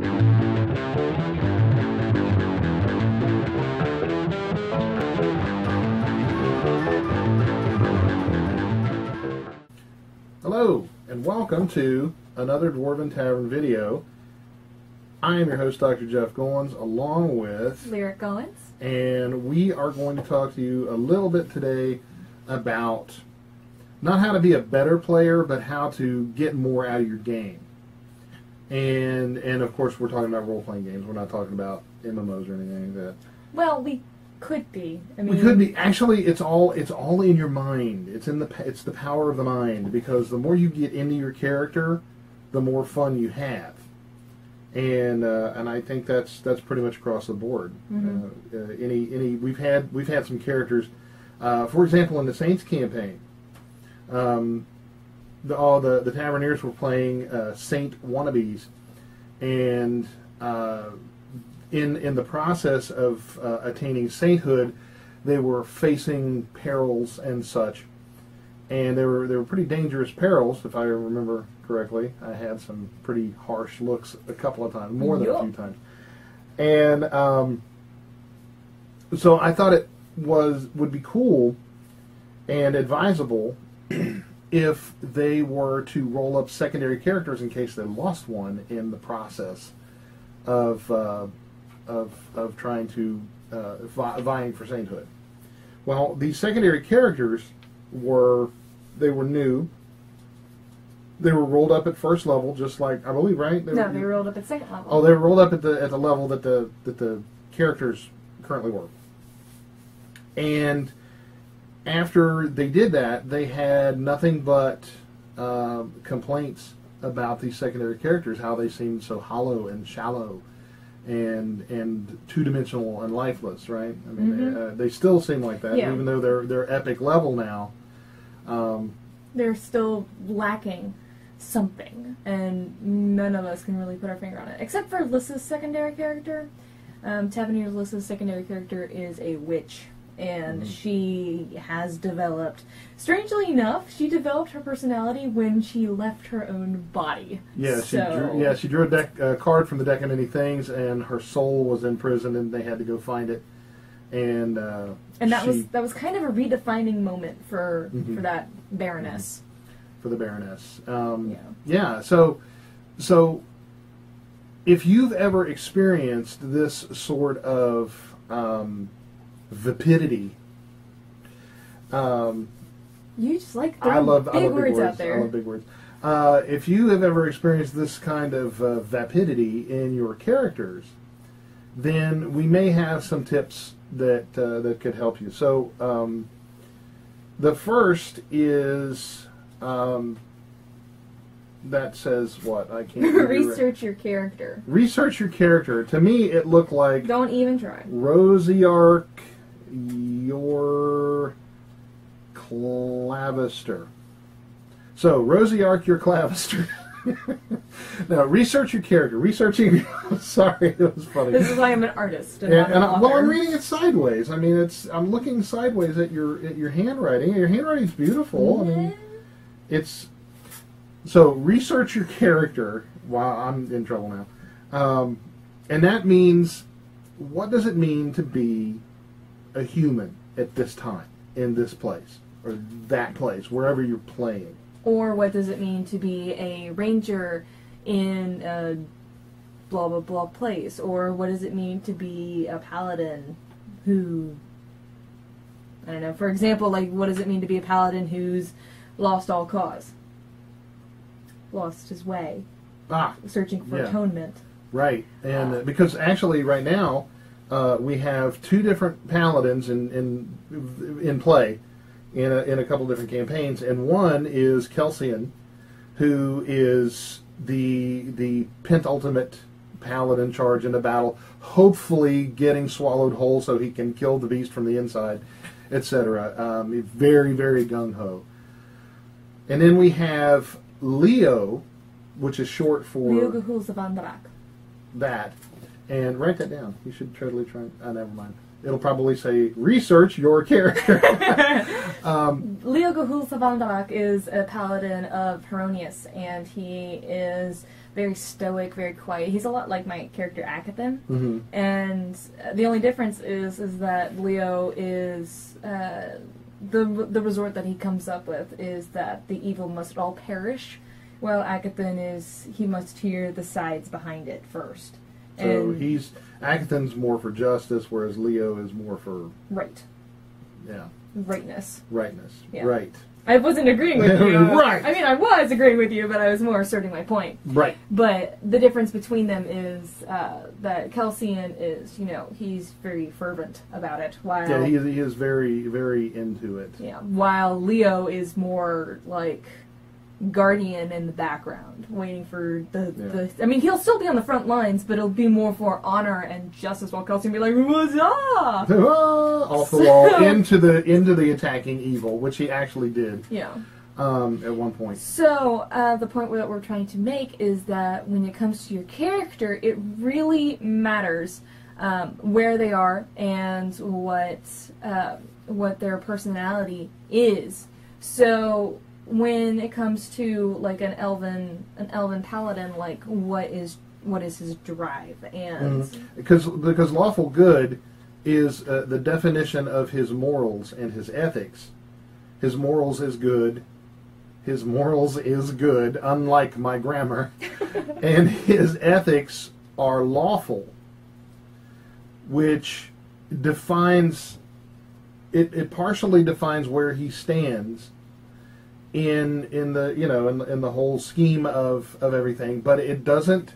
Hello, and welcome to another Dwarven Tavern video. I am your host, Dr. Jeff Goins, along with Lyric Goins. And we are going to talk to you a little bit today about not how to be a better player, but how to get more out of your game. And of course, we're talking about role-playing games. We're not talking about MMOs or anything like that. Well, we could be. I mean, we could be. Actually, it's all in your mind. It's the power of the mind, because the more you get into your character, the more fun you have. And I think that's pretty much across the board. Mm-hmm. We've had some characters, for example, in the Saints campaign, the Taverneers were playing Saint wannabes, and in the process of attaining sainthood, they were facing perils and such, and they were pretty dangerous perils, if I remember correctly. I had some pretty harsh looks a couple of times, more than a few times, and so I thought it would be cool and advisable if they were to roll up secondary characters in case they lost one in the process of trying to vying for sainthood. Well, these secondary characters were new. They were rolled up at first level, just like, I believe, right? They were rolled up at second level. Oh, they were rolled up at the level that the characters currently were. And after they did that, they had nothing but complaints about these secondary characters, how they seemed so hollow and shallow and two-dimensional and lifeless, right? I mean, they still seem like that, even though they're epic level now. They're still lacking something, and none of us can really put our finger on it, except for Lissa's secondary character. Taverneers Lissa's secondary character is a witch, and she has developed, strangely enough, she developed her personality when she left her own body. Yeah, she drew a card from the deck of many things, and her soul was in prison, and they had to go find it. And that was kind of a redefining moment for that Baroness. For the Baroness. So if you've ever experienced this sort of vapidity, you just like throwing big words out there. I love big words. If you have ever experienced this kind of vapidity in your characters, then we may have some tips that could help you. So the first is that says what? I can't research your character. Research your character. To me, it looked like don't even try. Rosiark your clavister. So Rosiark your clavister. Now, research your character. Researching. Sorry, it was funny. This is why I'm an artist. I'm reading it sideways. I mean, I'm looking sideways at your handwriting. Your handwriting's beautiful. I mean, it's so research your character. Wow, I'm in trouble now. And that means, what does it mean to be a human at this time, in this place, or that place, wherever you're playing? Or what does it mean to be a ranger in a blah blah blah place? Or what does it mean to be a paladin who, I don't know, for example, like what does it mean to be a paladin who's lost all cause? Lost his way. Searching for atonement. Right. And because actually right now we have two different paladins in play. In a couple different campaigns, and one is Kelsian, who is the penultimate paladin charge in the battle, hopefully getting swallowed whole so he can kill the beast from the inside, etc. Very, very gung-ho. And then we have Leo, which is short for Leo Gahulza van Drak. That. And write that down. You should totally try. Never mind. it'll probably say, research your character. Leo Gahul Savandarak is a paladin of Heronius, and he is very stoic, very quiet. He's a lot like my character Akathan, and the only difference is that Leo is the resort that he comes up with is that the evil must all perish, while Akathan is he must hear the sides behind it first. So Akathan's more for justice, whereas Leo is more for rightness. Yeah. Right. I wasn't agreeing with you. Right. I mean, I was agreeing with you, but I was more asserting my point. Right. But the difference between them is that Kelsian is, he's very fervent about it. While he is very, very into it. Yeah. While Leo is more like guardian in the background, waiting for the. I mean, he'll still be on the front lines, but it'll be more for honor and justice. While Kelsian will be like, "Huzzah!" Off the wall into the attacking evil, which he actually did. Yeah. At one point. So the point that we're trying to make is that when it comes to your character, it really matters where they are and what their personality is. So when it comes to like an elven paladin, like what is his drive, and because lawful good is the definition of his morals and his ethics. His morals is good. His morals is good, unlike my grammar, and his ethics are lawful, which defines it partially defines where he stands in the whole scheme of everything, but it doesn't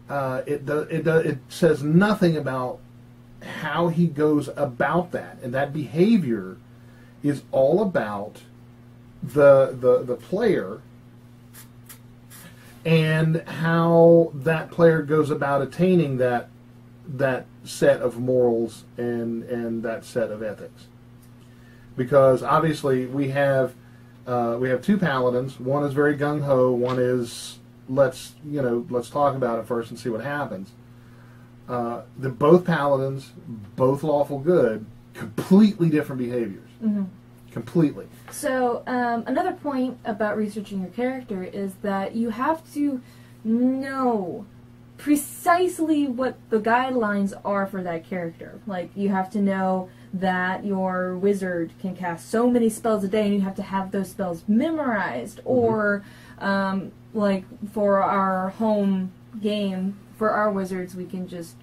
it says nothing about how he goes about that, and that behavior is all about the player and how that player goes about attaining that set of morals and that set of ethics. Because obviously we have two paladins. One is very gung ho. One is let's talk about it first and see what happens. They're both paladins, both lawful good, completely different behaviors. Mm-hmm. Completely. So another point about researching your character is that you have to know precisely what the guidelines are for that character. Like, you have to know that your wizard can cast so many spells a day, and you have to have those spells memorized. Mm-hmm. Or, like, for our home game, for our wizards, we can just,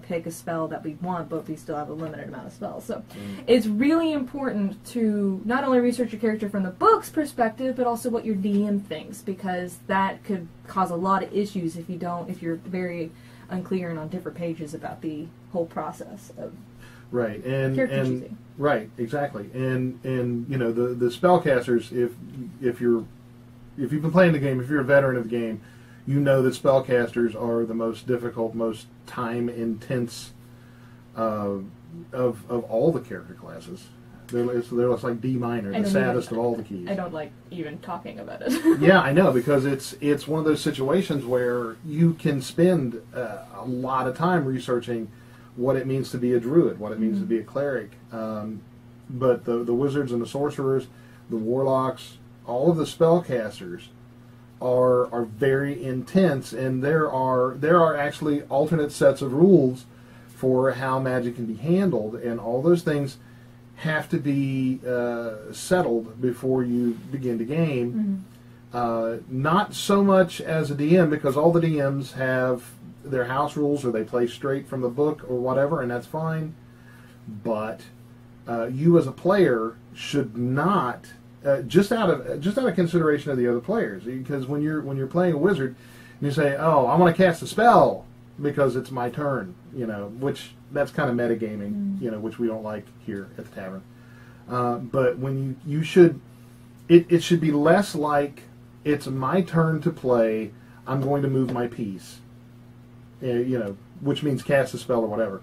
pick a spell that we want, but we still have a limited amount of spells. So it's really important to not only research your character from the book's perspective, but also what your DM thinks, because that could cause a lot of issues if you're very unclear and on different pages about the whole process of character choosing. Right, exactly. And the spellcasters, if you've been playing the game, if you're a veteran of the game, you know that spellcasters are the most difficult, most time-intense of all the character classes. They're like D minor, the saddest of all the keys. I don't like even talking about it. Yeah, I know, because it's one of those situations where you can spend a lot of time researching what it means to be a druid, what it means to be a cleric. But the wizards and the sorcerers, the warlocks, all of the spellcasters are very intense, and there are actually alternate sets of rules for how magic can be handled, and all those things have to be settled before you begin the game. Mm-hmm. Not so much as a DM, because all the DMs have their house rules, or they play straight from the book or whatever, and that's fine. But you as a player should not. Just out of consideration of the other players, because when you're playing a wizard, and you say, "Oh, I want to cast a spell because it's my turn," which that's kind of metagaming, which we don't like here at the tavern. But when you should, it should be less like it's my turn to play. I'm going to move my piece, which means cast a spell or whatever,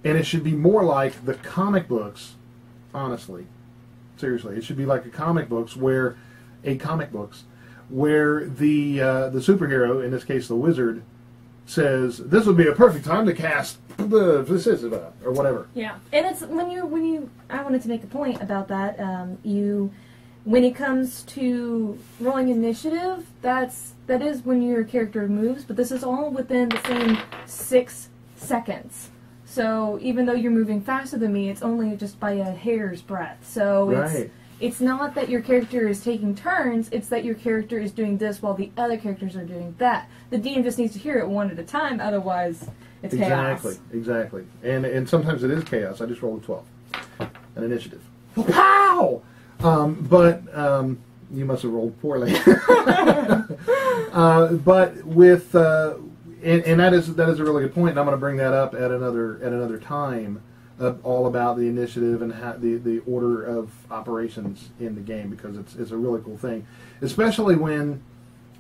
and it should be more like the comic books, honestly. Seriously, it should be like the comic books where the superhero, in this case the wizard, says, "This would be a perfect time to cast or whatever. Yeah, and it's when you. I wanted to make a point about that. When it comes to rolling initiative, that is when your character moves, but this is all within the same 6 seconds. So even though you're moving faster than me, it's only just by a hair's breadth. So it's not that your character is taking turns, it's that your character is doing this while the other characters are doing that. The DM just needs to hear it one at a time, otherwise it's chaos. Exactly. And sometimes it is chaos. I just rolled a 12. An initiative. Pow! But you must have rolled poorly. But with and that is a really good point. And I'm going to bring that up at another time, all about the initiative and how the order of operations in the game, because it's a really cool thing, especially when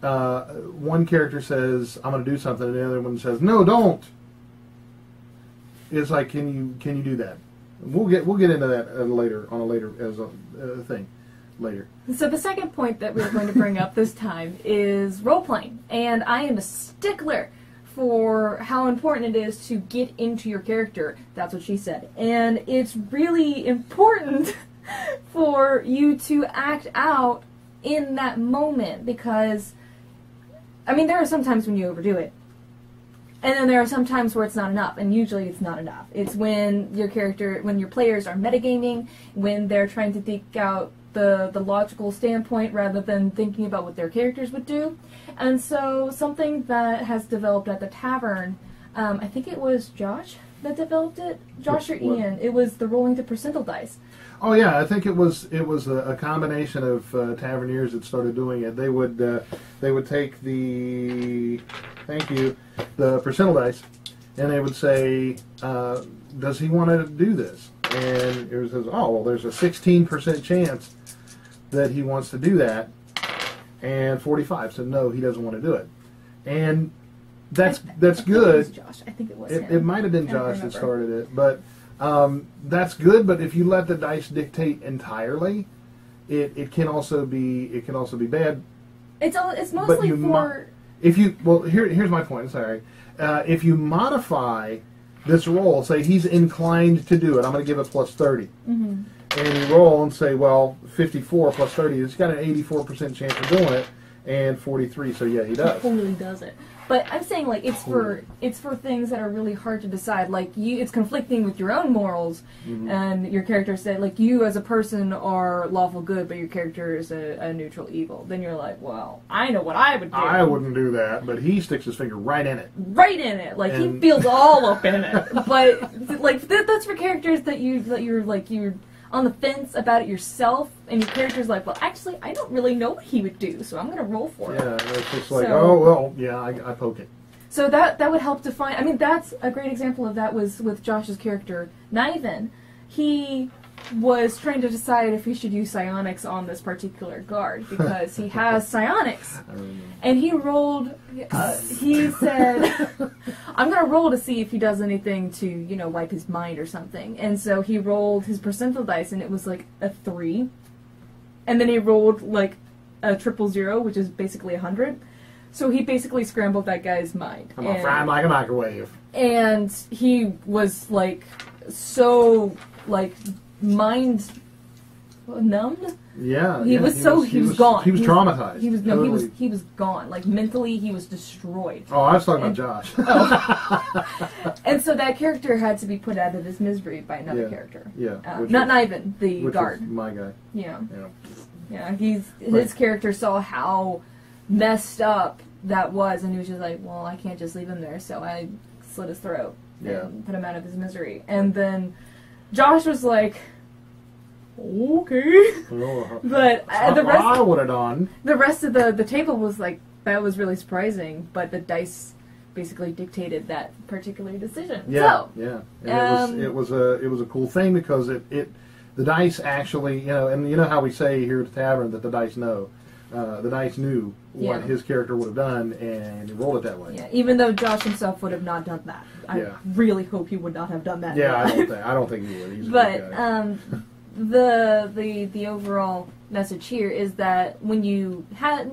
one character says I'm going to do something and the other one says no, don't. It's like, can you do that? We'll get into that later as a thing later. So the second point that we're going to bring up this time is role playing, and I am a stickler for how important it is to get into your character. That's what she said, and it's really important for you to act out in that moment, because I mean there are some times when you overdo it. And then there are some times where it's not enough, and usually it's not enough. It's when your players are metagaming, when they're trying to think out the logical standpoint rather than thinking about what their characters would do. And so something that has developed at the tavern, I think it was Josh that developed it, Josh or Ian. It was the rolling the percentile dice. Oh yeah, I think it was a combination of Taverneers that started doing it. They would take the percentile dice, and they would say, does he want to do this? And it says, oh well, there's a 16% chance that he wants to do that, and 45 said no, he doesn't want to do it, and that's good. It was Josh. I think it was. It might have been Josh that started it, but. That's good, but if you let the dice dictate entirely, it can also be bad. It's mostly here's my point. Sorry, if you modify this roll, say he's inclined to do it, I'm going to give it plus 30, and you roll and say, well, 54 plus 30, he's got an 84% chance of doing it, and 43, so yeah, he does. He totally does it. But I'm saying, like, it's for things that are really hard to decide. Like, it's conflicting with your own morals, and your character said, like, you as a person are lawful good, but your character is a neutral evil. Then you're like, well, I know what I would do. I wouldn't do that, but he sticks his finger right in it. Right in it, like he feels all up in it. But like that's for characters that you're on the fence about it yourself, and your character's like, well, actually, I don't really know what he would do, so I'm going to roll for it. Yeah, it's just like, oh, well, yeah, I poke it. So that would help define, I mean, that's a great example of that was with Josh's character, Niven. He was trying to decide if he should use psionics on this particular guard, because he has psionics. And he rolled, he said, I'm going to roll to see if he does anything to, wipe his mind or something. And so he rolled his percentile dice, and it was like a 3. And then he rolled like a 000, which is basically 100. So he basically scrambled that guy's mind. I'm going to fry him like a microwave. And he was like, so, like, mind numbed. Yeah, he was gone. He was traumatized. He was gone. Like mentally, he was destroyed. Oh, I was talking about Josh. And so that character had to be put out of his misery by another character. Yeah, not Niven, the guard. My guy. Yeah. His character saw how messed up that was, and he was just like, well, I can't just leave him there, so I slit his throat and put him out of his misery. And then Josh was like, okay. But the rest I would have done. The rest of the table was like, that was really surprising, but the dice basically dictated that particular decision. Yeah, so, And it was a cool thing, because the dice actually, and you know how we say here at the tavern that the dice know. The dice knew what his character would have done, and he rolled it that way. Yeah, even though Josh himself would have not done that. I really hope he would not have done that. Yeah, I don't think he would. He's a good guy. The overall message here is that when you can't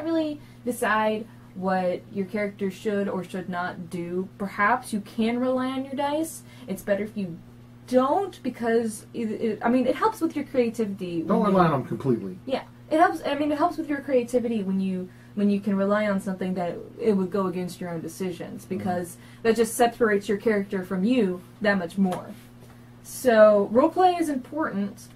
really decide what your character should or should not do. Perhaps you can rely on your dice. It's better if you don't, because it helps with your creativity. Don't rely on them completely. Yeah, it helps. I mean, it helps with your creativity when you can rely on something that it would go against your own decisions, because that just separates your character from you that much more. So roleplay is important,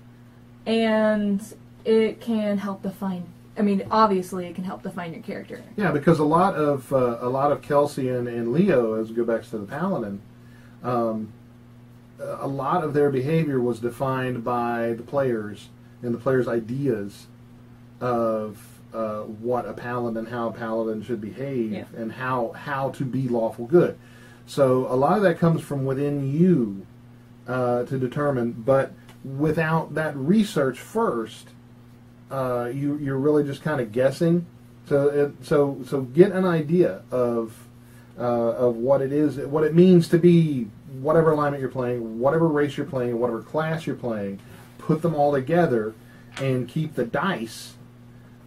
and it can help define. I mean, obviously, it can help define your character. Yeah, because a lot of Kelsey and Leo, as we go back to the Paladin, a lot of their behavior was defined by the players and the players' ideas of what a paladin, how a paladin should behave, and how to be lawful good. So a lot of that comes from within you to determine, but without that research first, you're really just kind of guessing. So get an idea of what it is, what it means to be whatever alignment you're playing, whatever race you're playing, whatever class you're playing. Put them all together and keep the dice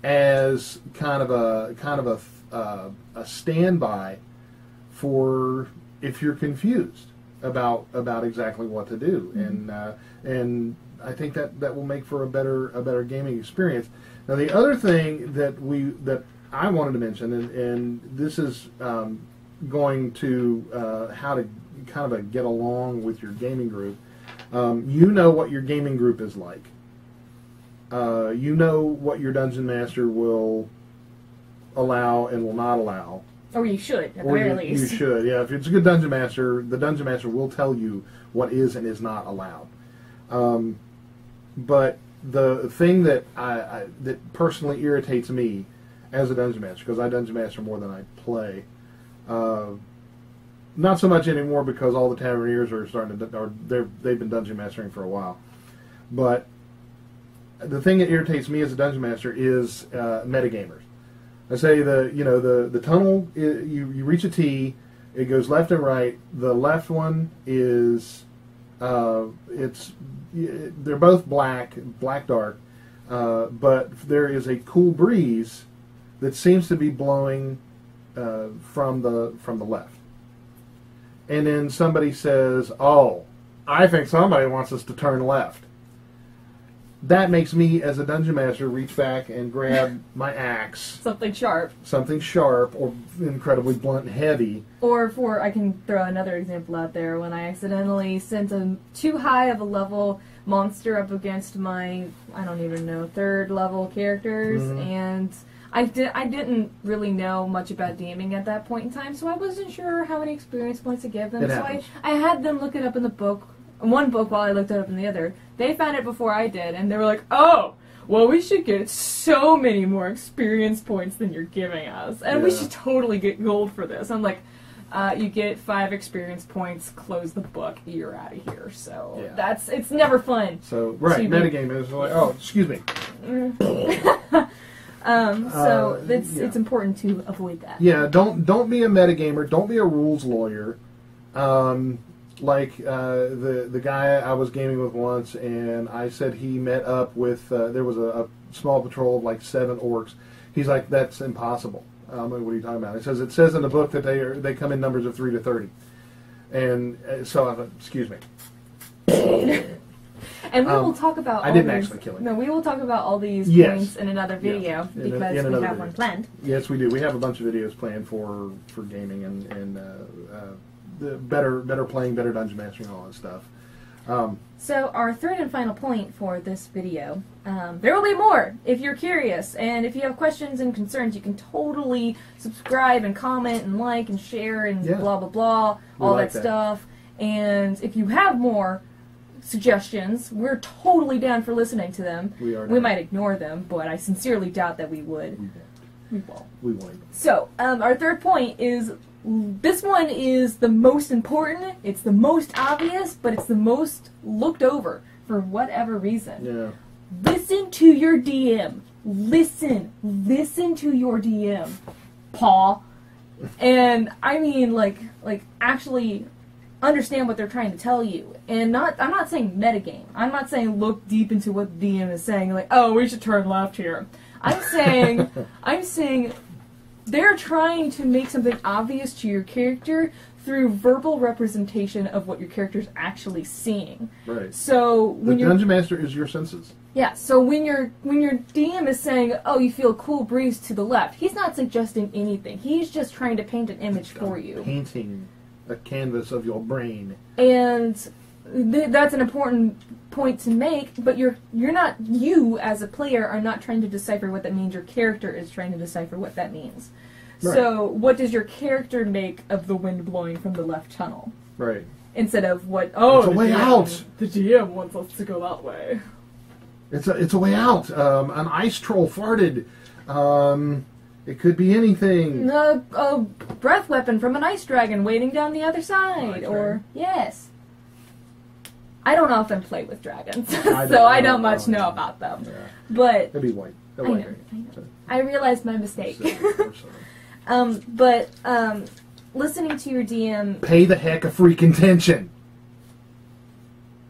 as kind of a standby for if you're confused about exactly what to do, and I think that will make for a better gaming experience. Now, the other thing that I wanted to mention, and this is going to how to kind of get along with your gaming group. You know what your gaming group is like. You know what your dungeon master will allow and will not allow. Or you should, at the very least. You should, yeah. If it's a good dungeon master, the dungeon master will tell you what is and is not allowed. But the thing that that personally irritates me as a dungeon master, because I dungeon master more than I play, not so much anymore because all the Taverneers are starting to, they've been dungeon mastering for a while. But the thing that irritates me as a dungeon master is metagamers. I say the tunnel, you reach a T, it goes left and right. The left one is they're both black dark, but there is a cool breeze that seems to be blowing from the left. And then somebody says, "Oh, I think somebody wants us to turn left." That makes me, as a dungeon master, reach back and grab my axe. Something sharp, or incredibly blunt and heavy. Or I can throw another example out there when I accidentally sent a too high of a level monster up against my, I don't even know, 3rd level characters, and I didn't really know much about DMing at that point in time, so I wasn't sure how many experience points to give them. So I had them look it up in the book. One book while I looked it up in the other. They found it before I did, and they were like, "Oh, well, we should get so many more experience points than you're giving us, and we should totally get gold for this." I'm like, you get 5 experience points, close the book, you're out of here. So it's never fun. So metagame is like, oh, excuse me. So it's important to avoid that. Yeah, don't be a metagamer. Don't be a rules lawyer. Like the guy I was gaming with once, and I said he met up with, there was a small patrol of like 7 orcs. He's like, "That's impossible." I'm like, "What are you talking about?" It says in the book that they come in numbers of 3 to 30. And so I thought, excuse me. And we will talk about I didn't actually kill him. No, we will talk about all these points in another video, because we have one planned. Yes, we do. We have a bunch of videos planned for gaming and the better playing, better dungeon mastering, all that stuff. So our 3rd and final point for this video, there will be more if you're curious, and if you have questions and concerns, you can totally subscribe and comment and like and share and blah blah blah, all that stuff. And if you have more suggestions, we're totally down for listening to them. We might ignore them, but I sincerely doubt that we would. We won't. So our 3rd point is, this one is the most important, it's the most obvious, but it's the most looked over for whatever reason. Yeah. Listen to your DM. Listen to your DM, Paul. And I mean, like actually understand what they're trying to tell you. And I'm not saying metagame. I'm not saying look deep into what the DM is saying, like, "Oh, we should turn left here." I'm saying they're trying to make something obvious to your character through verbal representation of what your character's actually seeing. Right. So when the Dungeon Master is your senses. Yeah, so when your DM is saying, oh, you feel a cool breeze to the left, he's not suggesting anything. He's just trying to paint an image for you. Painting a canvas of your brain. And that's an important point to make, but you as a player are not trying to decipher what that means. Your character is trying to decipher what that means. Right. So what does your character make of the wind blowing from the left tunnel? Right. Instead of what, it's a way out. The GM wants us to go that way. It's a way out. An ice troll farted. It could be anything. A breath weapon from an ice dragon waiting down the other side. Or, yes. I don't often play with dragons, so I don't much know about them. Yeah. But it'd be white. I know. I realized my mistake. But listening to your DM... Pay the heck a freaking attention!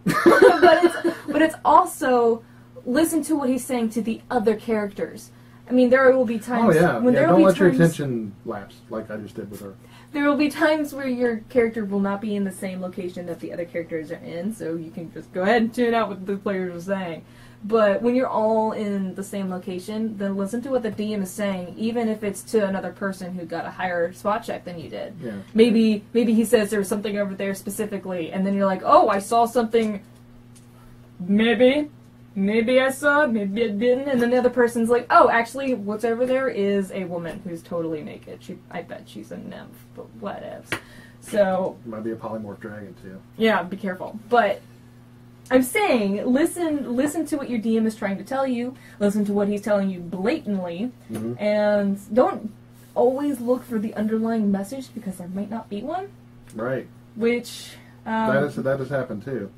but it's also... Listen to what he's saying to the other characters. I mean, there will be times... Oh, yeah. When there don't will be let your times, attention lapse, like I just did with her. There will be times where your character will not be in the same location that the other characters are in, so you can just go ahead and tune out what the players are saying. But when you're all in the same location, then listen to what the DM is saying, even if it's to another person who got a higher spot check than you did. Yeah. Maybe he says there was something over there specifically, and then you're like, oh, I saw something... Maybe I saw it, maybe I didn't, and then the other person's like, oh, actually, what's over there is a woman who's totally naked. I bet she's a nymph, but whatevs. So... Might be a polymorph dragon, too. Yeah, be careful. But I'm saying, listen to what your DM is trying to tell you, listen to what he's telling you blatantly, and don't always look for the underlying message, because there might not be one. Right. Which... that has happened, too.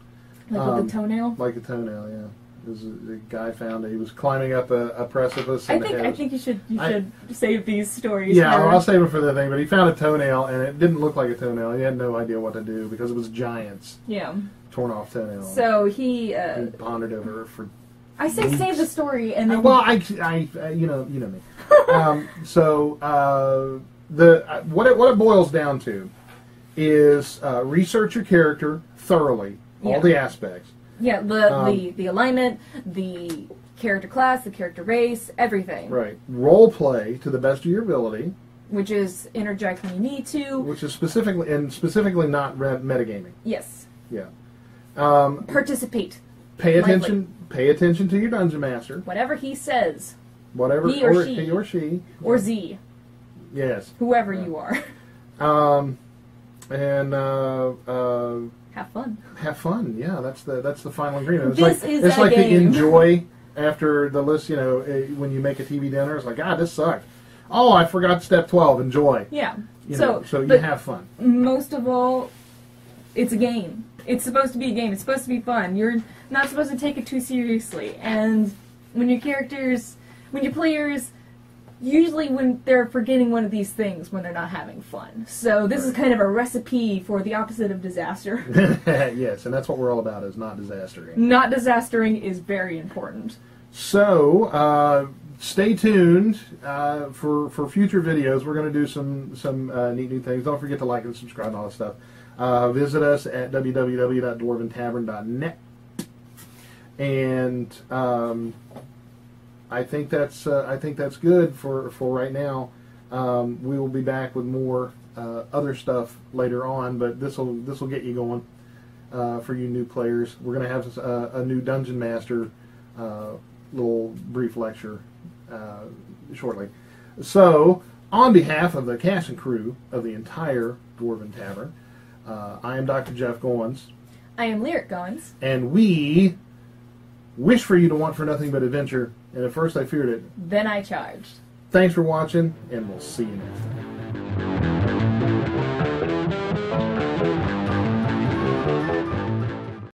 Like with the toenail? Like a toenail, yeah. The guy found that he was climbing up a precipice. I think you should save these stories. Yeah, I'll save it for the thing. But he found a toenail, and it didn't look like a toenail. He had no idea what to do because it was giants. Yeah. Torn off toenails. So he pondered over it for. I say weeks. Save the story, and then. Well, you know me. What it boils down to is research your character thoroughly, all the aspects. Yeah, the alignment, the character class, the character race, everything. Right. Role play to the best of your ability. Which is interject when you need to. Which is specifically not metagaming. Yes. Yeah. Participate. Pay attention. Pay attention to your dungeon master. Whatever he says. Whatever he or she. He or she. Or Z. Yes. Whoever you are. Have fun. Have fun. Yeah, that's the final agreement. It's like game. the enjoy after the list. You know, when you make a TV dinner, it's like, this sucked. Oh, I forgot step 12. Enjoy. Yeah. So you have fun. Most of all, it's a game. It's supposed to be a game. It's supposed to be fun. You're not supposed to take it too seriously. And when your players. Usually when they're forgetting one of these things when they're not having fun. So this is kind of a recipe for the opposite of disaster. Yes, and that's what we're all about, is not disastering. Not disastering is very important. So, stay tuned for future videos. We're going to do some neat new things. Don't forget to like and subscribe and all that stuff. Visit us at www.dwarventavern.net. And... I think that's good for right now. We will be back with more other stuff later on, but this will get you going for you new players. We're going to have a new Dungeon Master little brief lecture shortly. So, on behalf of the cast and crew of the entire Dwarven Tavern, I am Dr. Jeff Goins. I am Lyric Goins. And we wish for you to want for nothing but adventure. And at first I feared it. Then I charged. Thanks for watching, and we'll see you next time.